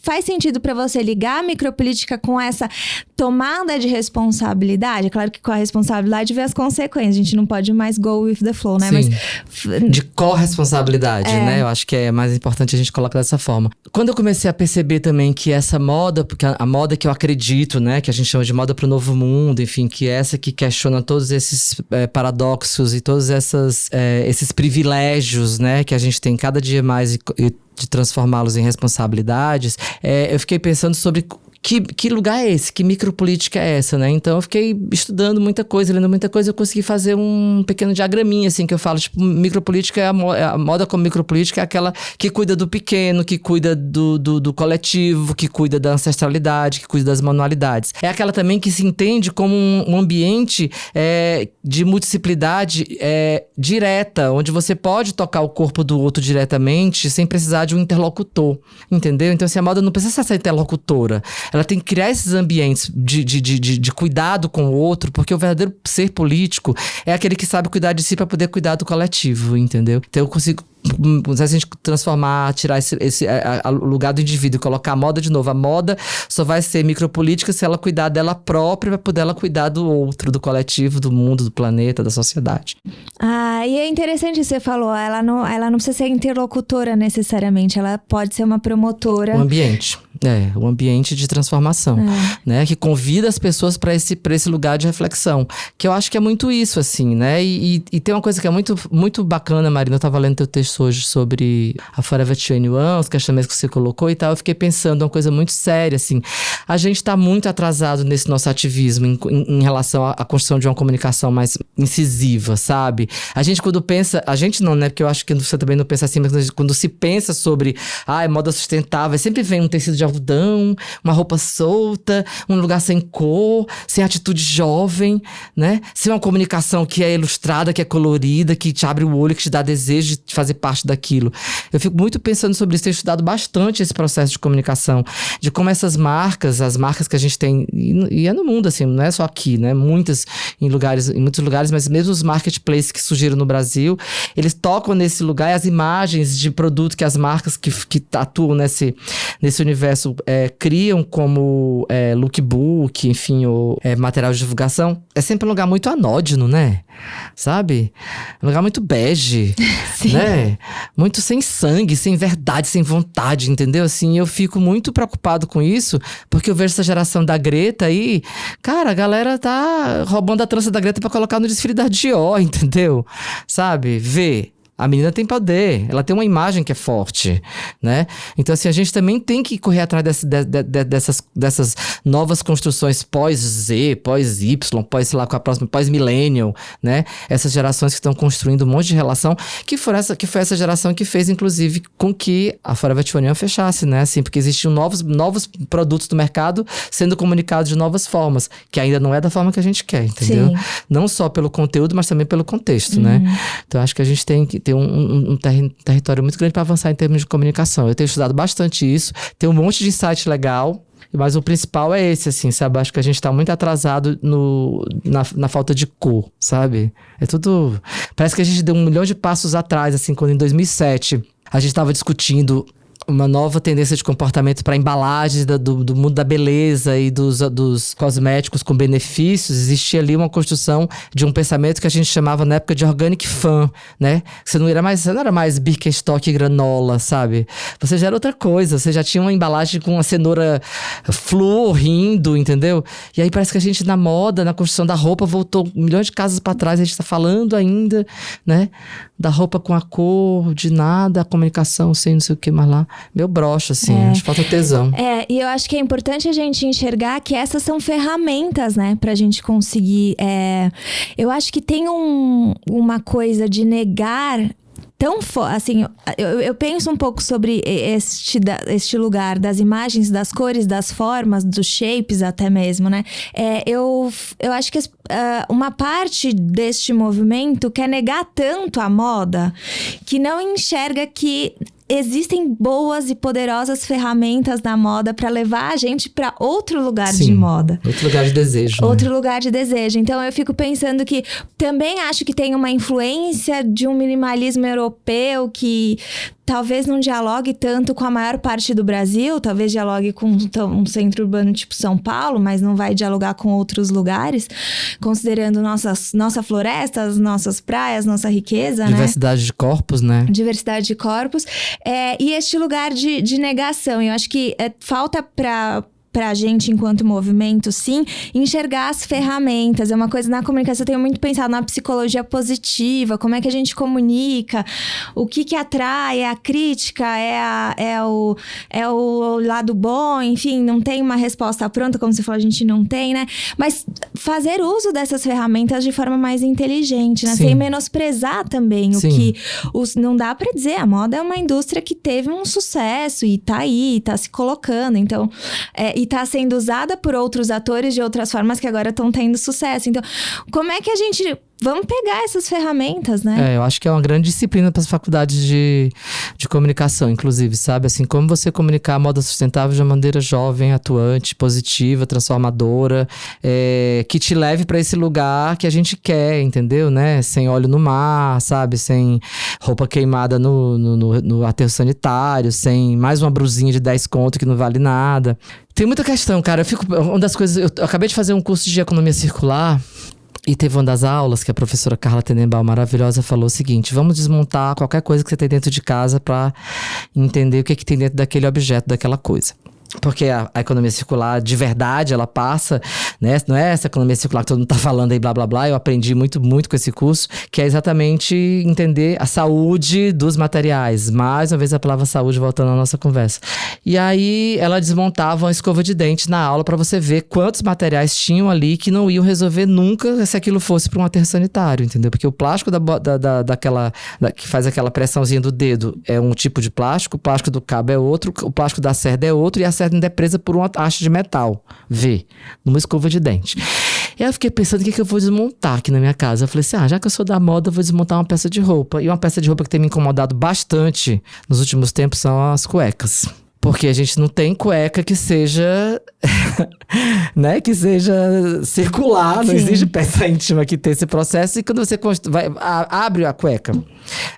faz sentido para você ligar a micropolítica com essa tomada de responsabilidade? Claro que com a responsabilidade vem as consequências, a gente não pode mais go with the flow, né? Sim. Mas de corresponsabilidade, né? Eu acho que é mais importante a gente colocar dessa forma. Quando eu comecei a perceber também que essa moda, porque a moda que eu acredito, né? Que a gente chama de moda pro novo mundo, enfim, que é essa que questiona todos esses paradoxos e todos esses privilégios, né? Que a gente tem cada dia mais de transformá-los em responsabilidades. Eu fiquei pensando sobre... Que lugar é esse? Que micropolítica é essa, né? Então eu fiquei estudando muita coisa, lendo muita coisa, eu consegui fazer um pequeno diagraminha, assim, que eu falo, tipo, micropolítica a moda como micropolítica é aquela que cuida do pequeno, que cuida do coletivo, que cuida da ancestralidade, que cuida das manualidades. É aquela também que se entende como um ambiente de multidisciplinaridade direta, onde você pode tocar o corpo do outro diretamente sem precisar de um interlocutor, entendeu? Então, assim, a moda não precisa ser interlocutora. Ela tem que criar esses ambientes de cuidado com o outro, porque o verdadeiro ser político é aquele que sabe cuidar de si para poder cuidar do coletivo, entendeu? Então eu consigo... Se a gente transformar, tirar o lugar do indivíduo e colocar a moda de novo, a moda só vai ser micropolítica se ela cuidar dela própria para poder ela cuidar do outro, do coletivo, do mundo, do planeta, da sociedade. E é interessante que você falou, ela não precisa ser interlocutora necessariamente, ela pode ser uma promotora. O ambiente. O ambiente de transformação, né? Que convida as pessoas para esse lugar de reflexão. Que eu acho que é muito isso, assim, né? E tem uma coisa que é muito, muito bacana, Marina, eu tava lendo teu texto hoje sobre a Forever 21, os questionamentos que você colocou e tal, eu fiquei pensando uma coisa muito séria, assim. A gente tá muito atrasado nesse nosso ativismo em relação à construção de uma comunicação mais incisiva, sabe? A gente quando pensa... A gente não, né? Porque eu acho que você também não pensa assim, mas quando se pensa sobre moda sustentável, sempre vem um tecido de algodão, uma roupa solta, um lugar sem cor, sem atitude jovem, né? Sem uma comunicação que é ilustrada, que é colorida, que te abre o olho, que te dá desejo de fazer parte daquilo. Eu fico muito pensando sobre isso, tenho estudado bastante esse processo de comunicação, de como essas marcas, as marcas que a gente tem, e é no mundo, assim, não é só aqui, né? Em muitos lugares, mas mesmo os marketplaces que surgiram no Brasil, eles tocam nesse lugar e as imagens de produto que as marcas que atuam nesse universo processo criam como lookbook, enfim, ou material de divulgação, é sempre um lugar muito anódino, né? Sabe? Um lugar muito bege, né? Muito sem sangue, sem verdade, sem vontade, entendeu? Assim, eu fico muito preocupado com isso, porque eu vejo essa geração da Greta aí, cara, a galera tá roubando a trança da Greta pra colocar no desfile da Dior, entendeu? Sabe? Vê. A menina tem poder, ela tem uma imagem que é forte, né? Então, assim, a gente também tem que correr atrás dessas novas construções pós-Z, pós-Y, pós, sei lá, com a próxima, pós-millennial, né? Essas gerações que estão construindo um monte de relação, que foi essa geração que fez, inclusive, com que a Forever 21 fechasse, né? Assim, porque existiam novos produtos do mercado sendo comunicados de novas formas, que ainda não é da forma que a gente quer, entendeu? Sim. Não só pelo conteúdo, mas também pelo contexto, né? Então, acho que a gente tem que ter um território muito grande para avançar em termos de comunicação. Eu tenho estudado bastante isso, tem um monte de insight legal, mas o principal é esse, assim, sabe? Acho que a gente tá muito atrasado na falta de cor, sabe? É tudo... Parece que a gente deu 1 milhão de passos atrás, assim, quando em 2007 a gente tava discutindo uma nova tendência de comportamento para embalagens do mundo da beleza e dos cosméticos com benefícios. Existia ali uma construção de um pensamento que a gente chamava na época de organic fan, né? Você não era mais Birkenstock e granola, sabe? Você já era outra coisa, você já tinha uma embalagem com uma cenoura fluo rindo, entendeu? E aí parece que a gente na moda, na construção da roupa, voltou milhões de casas para trás, a gente tá falando ainda, né? Da roupa com a cor, de nada, a comunicação sem não sei o que mais lá. Meu broxa, assim, acho que falta tesão. E eu acho que é importante a gente enxergar que essas são ferramentas, né, pra gente conseguir. Eu acho que tem uma coisa de negar. Assim, eu penso um pouco sobre este lugar das imagens, das cores, das formas, dos shapes até mesmo, né? Eu acho que uma parte deste movimento quer negar tanto a moda que não enxerga que existem boas e poderosas ferramentas na moda para levar a gente para outro lugar de moda. Outro lugar de desejo. Outro lugar de desejo. Então, eu fico pensando que também acho que tem uma influência de um minimalismo europeu que talvez não dialogue tanto com a maior parte do Brasil, talvez dialogue com um centro urbano tipo São Paulo, mas não vai dialogar com outros lugares, considerando nossa floresta, nossas praias, nossa riqueza, diversidade, né? De corpos, né? Diversidade de corpos. E este lugar de negação. Eu acho que falta pra gente, enquanto movimento, sim, enxergar as ferramentas. É uma coisa, na comunicação, eu tenho muito pensado na psicologia positiva, como é que a gente comunica, o que atrai, é a crítica, é o lado bom, enfim, não tem uma resposta pronta, como você falou, a gente não tem, né? Mas fazer uso dessas ferramentas de forma mais inteligente, né? Sem menosprezar também o que... não dá pra dizer, a moda é uma indústria que teve um sucesso e tá aí, tá se colocando, então... E tá sendo usada por outros atores de outras formas que agora estão tendo sucesso. Então, como é que a gente... Vamos pegar essas ferramentas, né? Eu acho que é uma grande disciplina para as faculdades de comunicação, inclusive, sabe? Assim, como você comunicar a moda sustentável de uma maneira jovem, atuante, positiva, transformadora, que te leve para esse lugar que a gente quer, entendeu? Né? Sem óleo no mar, sabe? Sem roupa queimada no aterro sanitário, sem mais uma brusinha de 10 conto que não vale nada. Tem muita questão, cara. Uma das coisas... Eu acabei de fazer um curso de economia circular. E teve uma das aulas que a professora Carla Tenenbaum, maravilhosa, falou o seguinte: vamos desmontar qualquer coisa que você tem dentro de casa para entender o que tem dentro daquele objeto, daquela coisa. Porque a economia circular, de verdade, ela passa, né? Não é essa economia circular que todo mundo tá falando aí, blá, blá, blá. Eu aprendi muito, muito com esse curso, que é exatamente entender a saúde dos materiais. Mais uma vez a palavra saúde voltando à nossa conversa. E aí, ela desmontava uma escova de dente na aula para você ver quantos materiais tinham ali que não iam resolver nunca se aquilo fosse para um aterro sanitário, entendeu? Porque o plástico que faz aquela pressãozinha do dedo é um tipo de plástico, o plástico do cabo é outro, o plástico da cerda é outro, e a cerda ainda é presa por uma haste de metal, numa escova de dente. E aí eu fiquei pensando o que eu vou desmontar aqui na minha casa. Eu falei assim, já que eu sou da moda, eu vou desmontar uma peça de roupa. E uma peça de roupa que tem me incomodado bastante nos últimos tempos são as cuecas. Porque a gente não tem cueca que seja, né, que seja circular, não existe peça íntima que tenha esse processo. E quando você abre a cueca,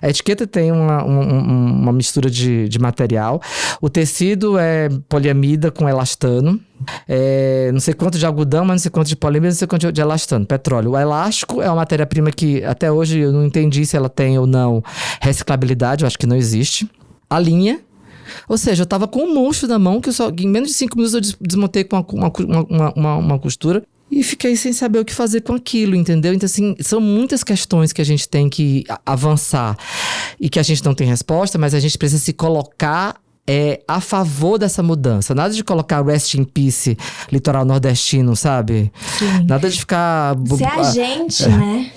a etiqueta tem uma mistura de material. O tecido é poliamida com elastano. Não sei quanto de algodão, mas não sei quanto de poliamida, não sei quanto de elastano, petróleo. O elástico é uma matéria-prima que até hoje eu não entendi se ela tem ou não reciclabilidade, eu acho que não existe. A linha. Ou seja, eu tava com um monstro na mão que em menos de 5 minutos eu desmontei com uma costura e fiquei sem saber o que fazer com aquilo, entendeu? Então, assim, são muitas questões que a gente tem que avançar e que a gente não tem resposta, mas a gente precisa se colocar a favor dessa mudança. Nada de colocar rest in peace, litoral nordestino, sabe? Sim. Nada de ficar... Se a gente, né?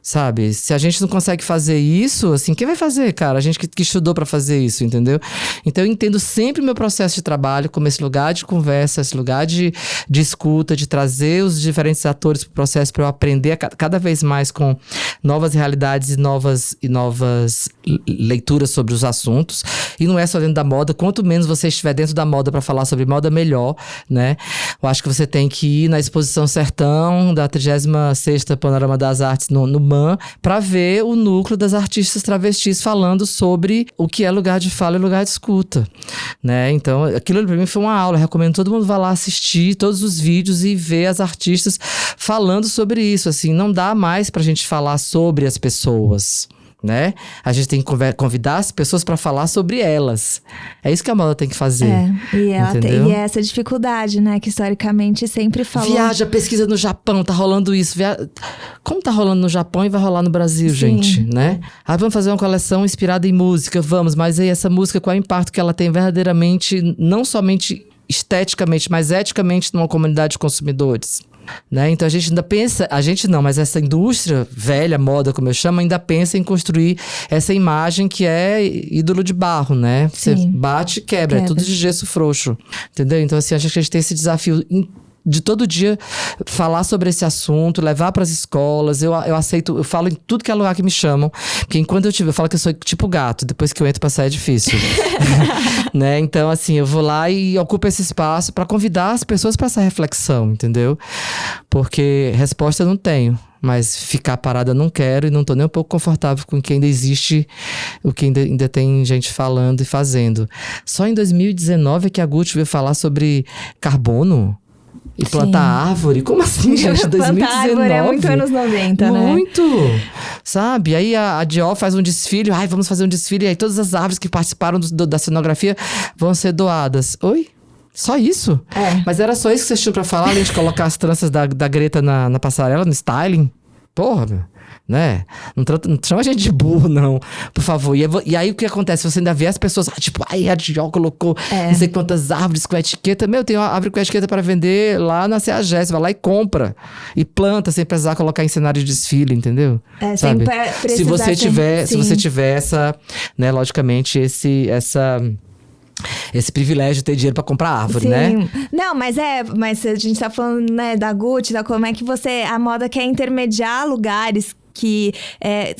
Sabe? Se a gente não consegue fazer isso, assim, quem vai fazer, cara? A gente que estudou pra fazer isso, entendeu? Então eu entendo sempre o meu processo de trabalho como esse lugar de conversa, esse lugar de escuta, de trazer os diferentes atores pro processo pra eu aprender cada vez mais com novas realidades e novas leituras sobre os assuntos. E não é só dentro da moda, quanto menos você estiver dentro da moda pra falar sobre moda, melhor, né? Eu acho que você tem que ir na Exposição Sertão da 36ª Panorama das Artes no MAN, para ver o núcleo das artistas travestis falando sobre o que é lugar de fala e lugar de escuta, né? Então, aquilo para mim foi uma aula. Eu recomendo todo mundo vá lá assistir todos os vídeos e ver as artistas falando sobre isso. Assim, não dá mais pra gente falar sobre as pessoas, né? A gente tem que convidar as pessoas para falar sobre elas. É isso que a moda tem que fazer. E é essa dificuldade, né? Que historicamente sempre falou. Viaja, pesquisa no Japão, tá rolando isso. Como tá rolando no Japão e vai rolar no Brasil, gente, né? Vamos fazer uma coleção inspirada em música, vamos. Mas aí essa música, qual é o impacto que ela tem verdadeiramente, não somente esteticamente, mas eticamente numa comunidade de consumidores? Né? Então a gente ainda pensa, mas essa indústria velha, moda como eu chamo, ainda pensa em construir essa imagem que é ídolo de barro, né? Você bate e quebra, é tudo de gesso frouxo, entendeu? Então assim, acho que a gente tem esse desafio de todo dia falar sobre esse assunto, levar para as escolas. Eu aceito, eu falo em tudo que é lugar que me chamam, porque enquanto eu falo que eu sou tipo gato, depois que eu entro pra sair é difícil. Né? Então, assim, eu vou lá e ocupo esse espaço para convidar as pessoas para essa reflexão, entendeu? Porque resposta eu não tenho, mas ficar parada eu não quero e não tô nem um pouco confortável com que ainda existe, o que ainda tem gente falando e fazendo. Só em 2019 é que a Gucci veio falar sobre carbono. E plantar árvore? Como assim, gente? 2019? Plantar árvore é muito anos 90, né? Muito! Sabe? Aí a Dior faz um desfile. Vamos fazer um desfile. E aí todas as árvores que participaram da cenografia vão ser doadas. Oi? Só isso? Mas era só isso que vocês tinham pra falar, além de colocar as tranças da Greta na passarela, no styling? Porra, meu. Né? Não chama a gente de burro, não. Por favor. E aí o que acontece? Você ainda vê as pessoas, a Dior colocou não sei quantas árvores com etiqueta. Tem uma árvore com etiqueta para vender lá na CEAGES. Você vai lá e compra. E planta sem precisar colocar em cenário de desfile, entendeu? Sabe? Se você tiver essa, né, logicamente, esse privilégio de ter dinheiro pra comprar árvore, né? Não, mas a gente tá falando, né, da Gucci, como é que a moda quer intermediar lugares que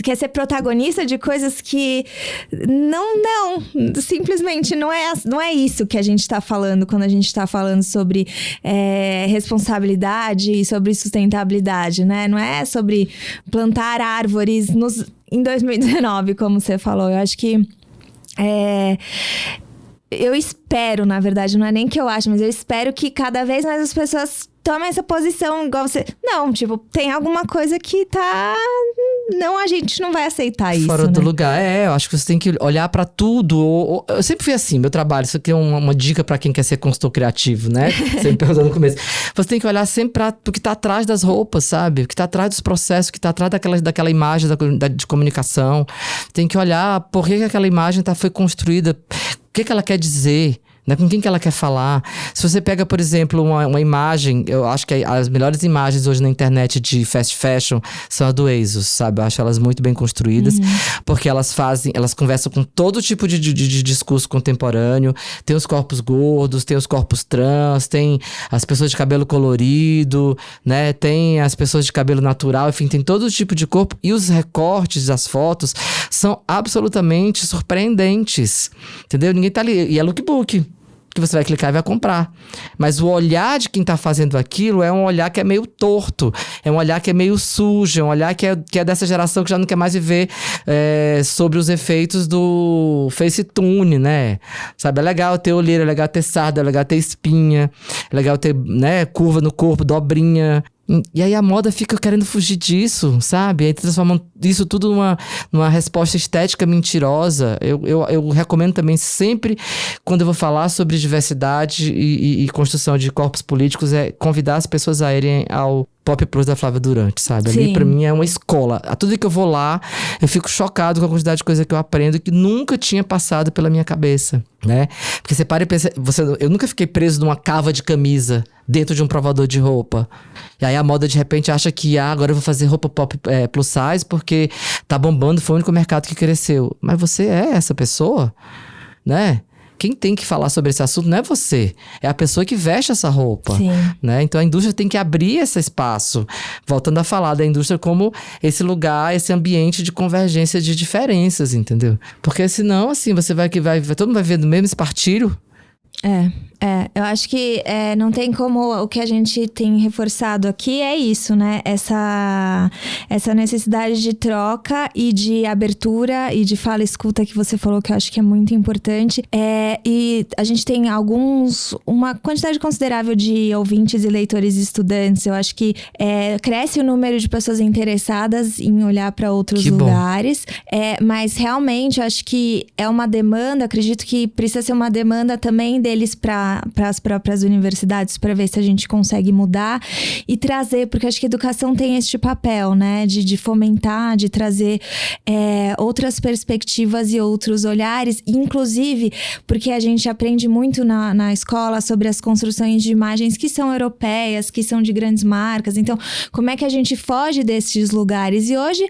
quer ser protagonista de coisas que simplesmente não é isso que a gente tá falando quando a gente tá falando sobre responsabilidade e sobre sustentabilidade, né? Não é sobre plantar árvores em 2019, como você falou. Eu acho que eu espero, na verdade, não é nem que eu acho, mas eu espero que cada vez mais as pessoas tomem essa posição igual você. Não, tem alguma coisa que tá... Não, a gente não vai aceitar isso, fora do lugar. Eu acho que você tem que olhar pra tudo. Eu sempre fui assim, meu trabalho. Isso aqui é uma dica pra quem quer ser consultor criativo, né? Você me perguntou no começo. Você tem que olhar sempre pra o que tá atrás das roupas, sabe? O que tá atrás dos processos, o que tá atrás daquela imagem de comunicação. Tem que olhar por que aquela imagem foi construída, o que ela quer dizer, né? Com quem que ela quer falar. Se você pega, por exemplo, uma imagem, eu acho que as melhores imagens hoje na internet de fast fashion são a do ASOS, sabe? Eu acho elas muito bem construídas, porque elas conversam com todo tipo de discurso contemporâneo. Tem os corpos gordos, tem os corpos trans, tem as pessoas de cabelo colorido, né? Tem as pessoas de cabelo natural, enfim, tem todo tipo de corpo. E os recortes das fotos são absolutamente surpreendentes, entendeu? Ninguém tá ali. E é lookbook. que você vai clicar e vai comprar. Mas o olhar de quem tá fazendo aquilo é um olhar que é meio torto, é um olhar que é meio sujo, é um olhar que é dessa geração que já não quer mais viver sobre os efeitos do FaceTune, né? Sabe, é legal ter olheira, é legal ter sarda, é legal ter espinha, é legal ter, né, curva no corpo, dobrinha. E aí a moda fica querendo fugir disso, sabe? Aí transformam isso tudo numa resposta estética mentirosa. Eu recomendo também sempre, quando eu vou falar sobre diversidade e construção de corpos políticos, é convidar as pessoas a irem ao Pop Plus da Flávia Durante, sabe? Sim. Ali pra mim é uma escola. A tudo que eu vou lá, eu fico chocado com a quantidade de coisa que eu aprendo que nunca tinha passado pela minha cabeça, né? Porque você para e pensa... eu nunca fiquei preso numa cava de camisa dentro de um provador de roupa. E aí a moda de repente acha que agora eu vou fazer roupa pop plus size porque tá bombando, foi o único mercado que cresceu. Mas você é essa pessoa, né? Quem tem que falar sobre esse assunto não é você, é a pessoa que veste essa roupa. Sim. Né? Então a indústria tem que abrir esse espaço. Voltando a falar da indústria como esse lugar, esse ambiente de convergência de diferenças, entendeu? Porque senão, assim, você todo mundo vai ver do mesmo espartilho. Eu acho que não tem como. O que a gente tem reforçado aqui é isso, né? Essa necessidade de troca e de abertura e de fala e escuta que você falou, que eu acho que é muito importante. E a gente tem uma quantidade considerável de ouvintes e leitores e estudantes. Eu acho que cresce o número de pessoas interessadas em olhar para outros lugares. Mas realmente, eu acho que é uma demanda, acredito que precisa ser uma demanda também deles para as próprias universidades, para ver se a gente consegue mudar e trazer, porque acho que a educação tem este papel, né, de fomentar, de trazer outras perspectivas e outros olhares, inclusive porque a gente aprende muito na escola sobre as construções de imagens que são europeias, que são de grandes marcas. Então, como é que a gente foge desses lugares? E hoje,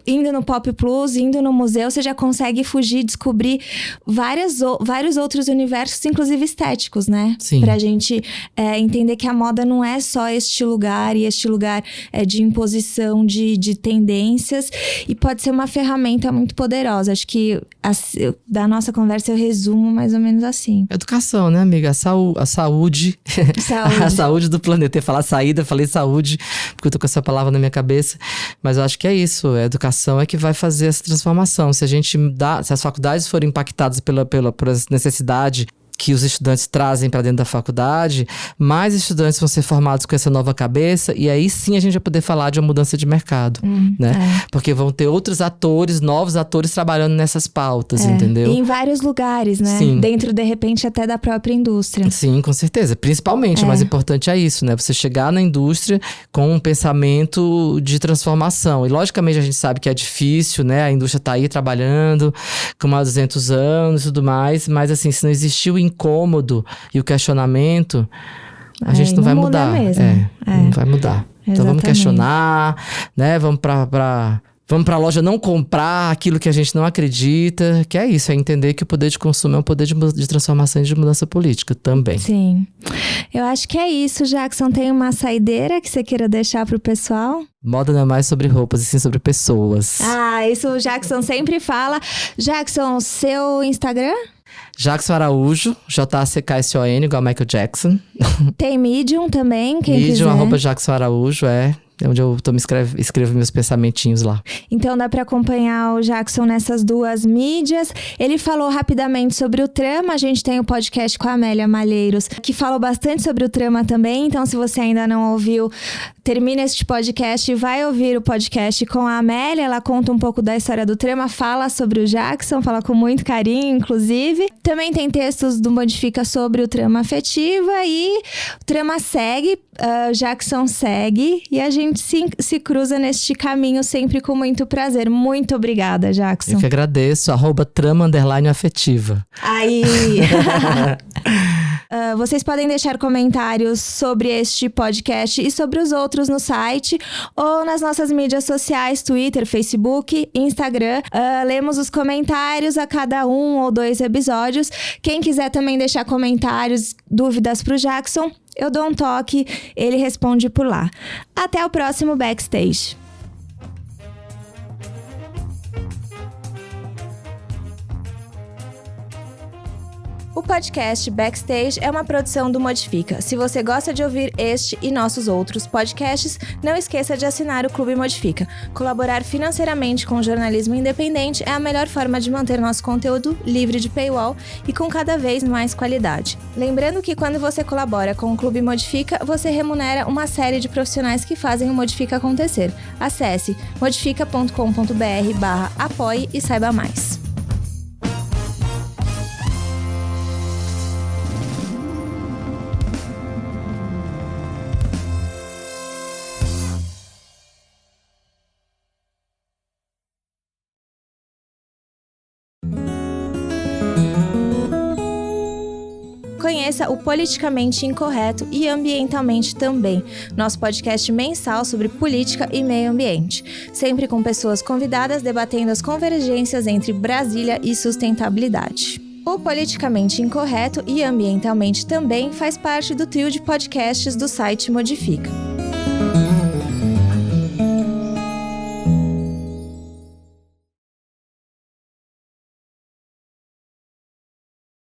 indo no Pop Plus, indo no museu, você já consegue fugir, descobrir vários outros universos, inclusive estéticos, né? Sim. Pra gente entender que a moda não é só este lugar, e este lugar de imposição de tendências, e pode ser uma ferramenta muito poderosa. Acho que da nossa conversa eu resumo mais ou menos assim. Educação, né, amiga? A saúde. A saúde do planeta. Eu ia falar saída, falei saúde, porque eu tô com essa palavra na minha cabeça. Mas eu acho que é isso. A educação é que vai fazer essa transformação. Se as faculdades forem impactadas por essa necessidade que os estudantes trazem para dentro da faculdade, mais estudantes vão ser formados com essa nova cabeça, e aí sim a gente vai poder falar de uma mudança de mercado, né? Porque vão ter outros atores, novos atores trabalhando nessas pautas, entendeu? E em vários lugares, né? Sim. Dentro, de repente, até da própria indústria. Sim, com certeza. Principalmente, o mais importante é isso, né? Você chegar na indústria com um pensamento de transformação. E logicamente a gente sabe que é difícil, né? A indústria tá aí trabalhando com mais de 200 anos e tudo mais, mas assim, se não existiu o incômodo e o questionamento, a gente não vai mudar. Mesmo. Não vai mudar. Exatamente. Então vamos questionar, né? Vamos pra loja não comprar aquilo que a gente não acredita, que é isso, é entender que o poder de consumo é um poder de transformação e de mudança política também. Sim. Eu acho que é isso, Jackson. Tem uma saideira que você queira deixar pro pessoal? Moda não é mais sobre roupas, e sim sobre pessoas. Isso o Jackson sempre fala. Jackson, seu Instagram? Jackson Araújo, JACKSON, igual Michael Jackson. Tem Medium também, quem quiser. Medium, @Jackson Araújo, é onde eu escrevo meus pensamentinhos lá. Então dá para acompanhar o Jackson nessas duas mídias. Ele falou rapidamente sobre o trama. A gente tem o podcast com a Amélia Malheiros, que falou bastante sobre o trama também. Então, se você ainda não ouviu, termina este podcast e vai ouvir o podcast com a Amélia. Ela conta um pouco da história do trama, fala sobre o Jackson, fala com muito carinho, inclusive. Também tem textos do Modifica sobre o trama afetiva, e o trama segue, Jackson segue, e a gente se cruza neste caminho sempre com muito prazer. Muito obrigada, Jackson. Eu que agradeço, @trama_afetiva. Aí! Vocês podem deixar comentários sobre este podcast e sobre os outros no site ou nas nossas mídias sociais, Twitter, Facebook, Instagram. Lemos os comentários a cada 1 ou 2 episódios. Quem quiser também deixar comentários, dúvidas pro Jackson, eu dou um toque, ele responde por lá. Até o próximo Backstage. O podcast Backstage é uma produção do Modifica. Se você gosta de ouvir este e nossos outros podcasts, não esqueça de assinar o Clube Modifica. Colaborar financeiramente com o jornalismo independente é a melhor forma de manter nosso conteúdo livre de paywall e com cada vez mais qualidade. Lembrando que quando você colabora com o Clube Modifica, você remunera uma série de profissionais que fazem o Modifica acontecer. Acesse modifica.com.br/apoie e saiba mais. Conheça o Politicamente Incorreto e Ambientalmente Também, nosso podcast mensal sobre política e meio ambiente, sempre com pessoas convidadas debatendo as convergências entre Brasília e sustentabilidade. O Politicamente Incorreto e Ambientalmente Também faz parte do trio de podcasts do site Modifica.